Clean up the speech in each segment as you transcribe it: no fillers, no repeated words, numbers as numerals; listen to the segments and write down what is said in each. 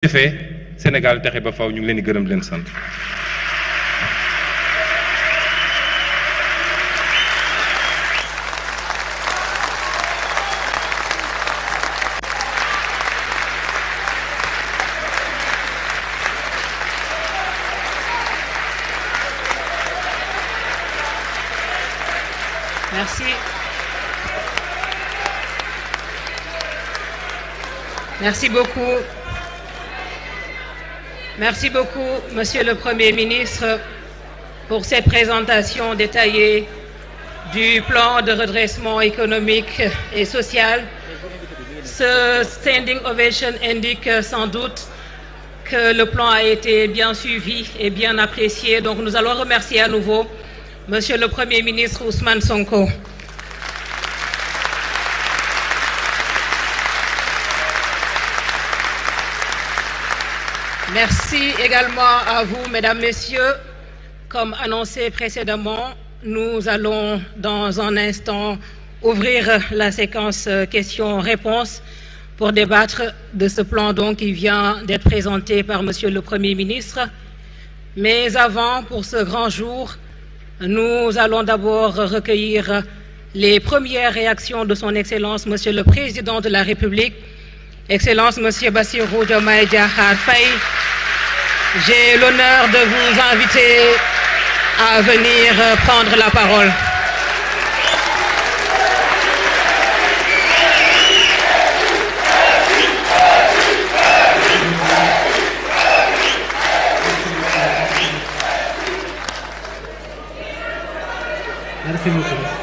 defee Sénégal texe ba faw ñu ngi leen di gërëm leen sant. Merci. Merci beaucoup. Merci beaucoup, Monsieur le Premier ministre, pour cette présentation détaillée du plan de redressement économique et social. Ce standing ovation indique sans doute que le plan a été bien suivi et bien apprécié. Donc nous allons remercier à nouveau Monsieur le Premier ministre Ousmane Sonko. Merci également à vous, Mesdames, Messieurs. Comme annoncé précédemment, nous allons dans un instant ouvrir la séquence questions-réponses pour débattre de ce plan donc, qui vient d'être présenté par Monsieur le Premier ministre. Mais avant, pour ce grand jour, nous allons d'abord recueillir les premières réactions de son Excellence, Monsieur le Président de la République, Excellence Monsieur Bassirou Diomaye Diakhar Faye. J'ai l'honneur de vous inviter à venir prendre la parole. Merci beaucoup.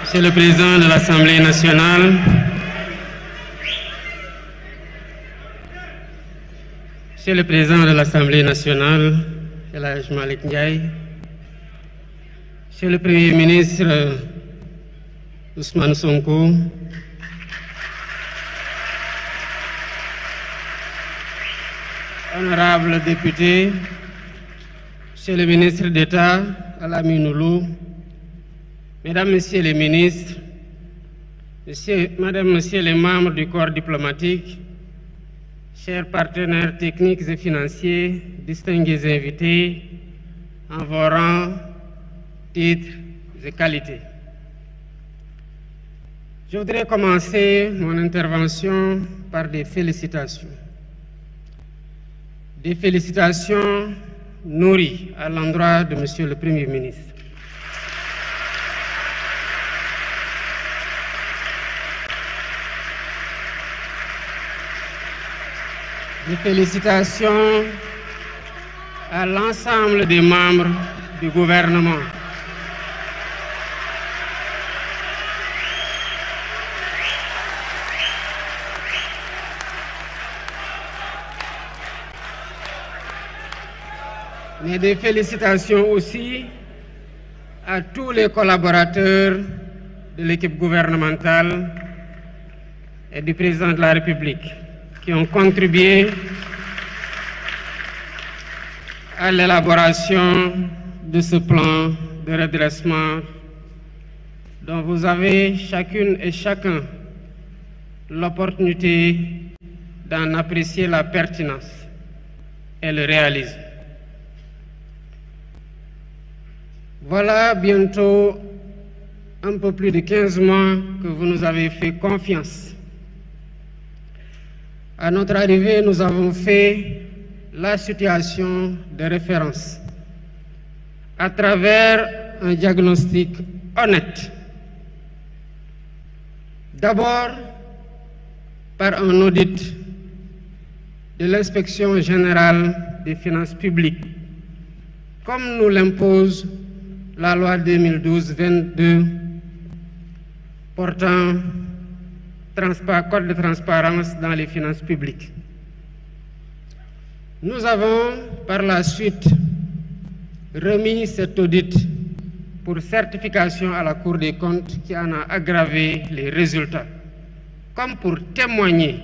Monsieur le Président de l'Assemblée nationale, Monsieur le Président de l'Assemblée nationale, El Hadj Malick Ndiaye, Monsieur le Premier ministre Ousmane Sonko, honorables députés, Monsieur le ministre d'État Alamine Loum, Mesdames, Messieurs les ministres, Madame, Messieurs les membres du corps diplomatique, chers partenaires techniques et financiers, distingués invités, en vos rangs, titres et qualités. Je voudrais commencer mon intervention par des félicitations. Des félicitations nourries à l'endroit de Monsieur le Premier ministre. Des félicitations à l'ensemble des membres du gouvernement. Mais des félicitations aussi à tous les collaborateurs de l'équipe gouvernementale et du président de la République qui ont contribué à l'élaboration de ce plan de redressement dont vous avez chacune et chacun l'opportunité d'en apprécier la pertinence et le réalisme. Voilà bientôt un peu plus de 15 mois que vous nous avez fait confiance. À notre arrivée, nous avons fait la situation de référence à travers un diagnostic honnête. D'abord, par un audit de l'Inspection générale des finances publiques, comme nous l'impose la loi 2012-22 portant Code de transparence dans les finances publiques. Nous avons par la suite remis cet audit pour certification à la Cour des comptes qui en a aggravé les résultats, comme pour témoigner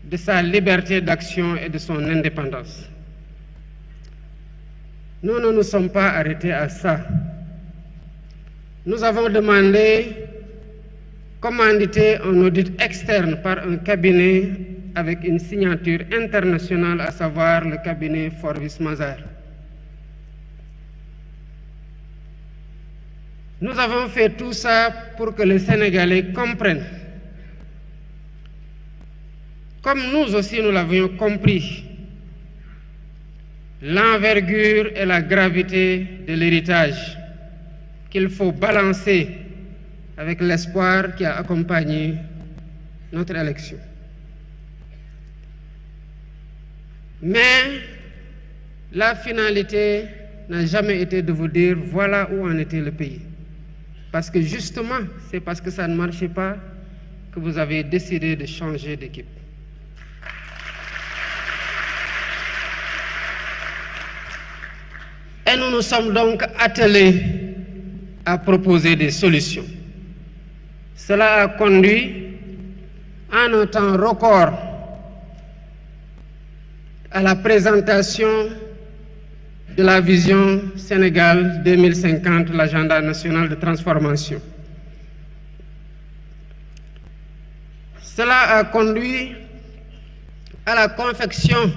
de sa liberté d'action et de son indépendance. Nous ne nous sommes pas arrêtés à ça. Nous avons demandé commandité un audit externe par un cabinet avec une signature internationale, à savoir le cabinet Forvis Mazars. Nous avons fait tout ça pour que les Sénégalais comprennent, comme nous aussi nous l'avions compris, l'envergure et la gravité de l'héritage qu'il faut balancer avec l'espoir qui a accompagné notre élection. Mais la finalité n'a jamais été de vous dire voilà où en était le pays. Parce que justement, c'est parce que ça ne marchait pas que vous avez décidé de changer d'équipe. Et nous nous sommes donc attelés à proposer des solutions. Cela a conduit, en un temps record, à la présentation de la vision Sénégal 2050, l'agenda national de transformation. Cela a conduit à la confection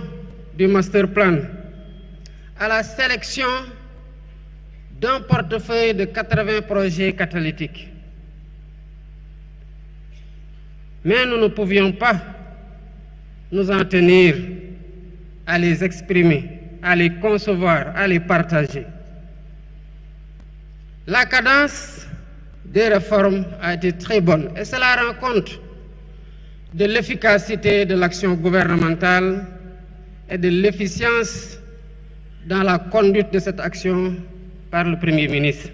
du master plan, à la sélection d'un portefeuille de 80 projets catalytiques. Mais nous ne pouvions pas nous en tenir à les exprimer, à les concevoir, à les partager. La cadence des réformes a été très bonne et cela rend compte de l'efficacité de l'action gouvernementale et de l'efficience dans la conduite de cette action par le Premier ministre.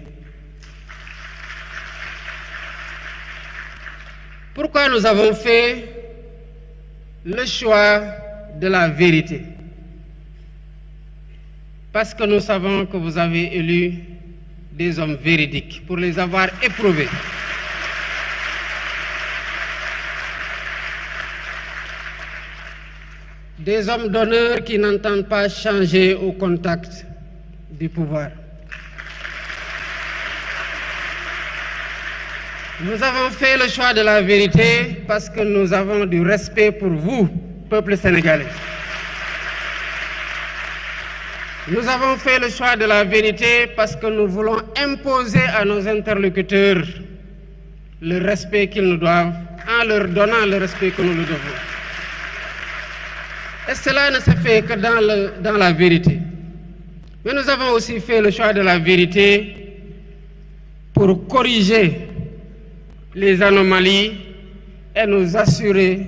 Pourquoi nous avons fait le choix de la vérité? Parce que nous savons que vous avez élu des hommes véridiques pour les avoir éprouvés. Des hommes d'honneur qui n'entendent pas changer au contact du pouvoir. Nous avons fait le choix de la vérité parce que nous avons du respect pour vous, peuple sénégalais. Nous avons fait le choix de la vérité parce que nous voulons imposer à nos interlocuteurs le respect qu'ils nous doivent en leur donnant le respect que nous nous devons. Et cela ne se fait que dans la vérité. Mais nous avons aussi fait le choix de la vérité pour corriger les anomalies et nous assurer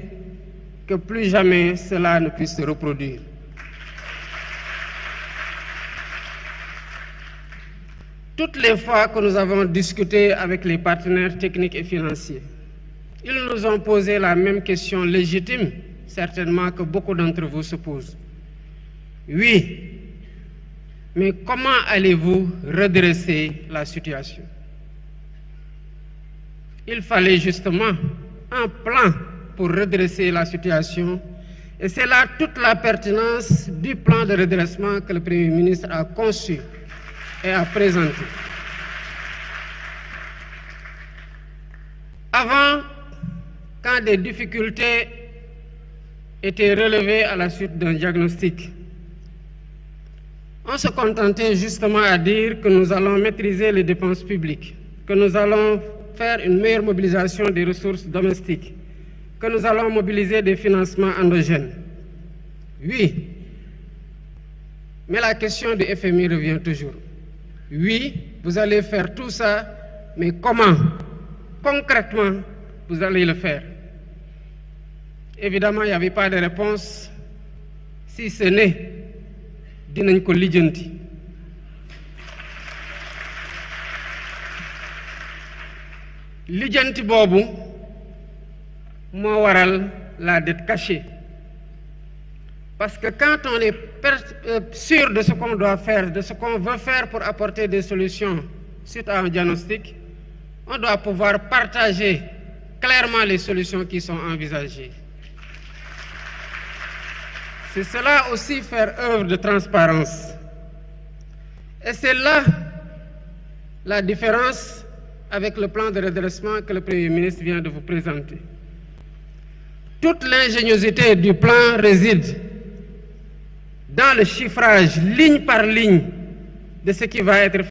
que plus jamais cela ne puisse se reproduire. Toutes les fois que nous avons discuté avec les partenaires techniques et financiers, ils nous ont posé la même question légitime, certainement que beaucoup d'entre vous se posent. Oui, mais comment allez-vous redresser la situation? Il fallait justement un plan pour redresser la situation et c'est là toute la pertinence du plan de redressement que le Premier ministre a conçu et a présenté. Avant, quand des difficultés étaient relevées à la suite d'un diagnostic, on se contentait justement à dire que nous allons maîtriser les dépenses publiques, que nous allons faire une meilleure mobilisation des ressources domestiques, que nous allons mobiliser des financements endogènes. Oui, mais la question du FMI revient toujours. Oui, vous allez faire tout ça, mais comment? Concrètement, vous allez le faire? Évidemment, il n'y avait pas de réponse, si ce n'est dinañ ko lijjanti. Lijjanti boobu moo waral la dette cachée. Parce que quand on est sûr de ce qu'on doit faire, de ce qu'on veut faire pour apporter des solutions suite à un diagnostic, on doit pouvoir partager clairement les solutions qui sont envisagées. C'est cela aussi faire œuvre de transparence. Et c'est là la différence avec le plan de redressement que le Premier ministre vient de vous présenter. Toute l'ingéniosité du plan réside dans le chiffrage ligne par ligne de ce qui va être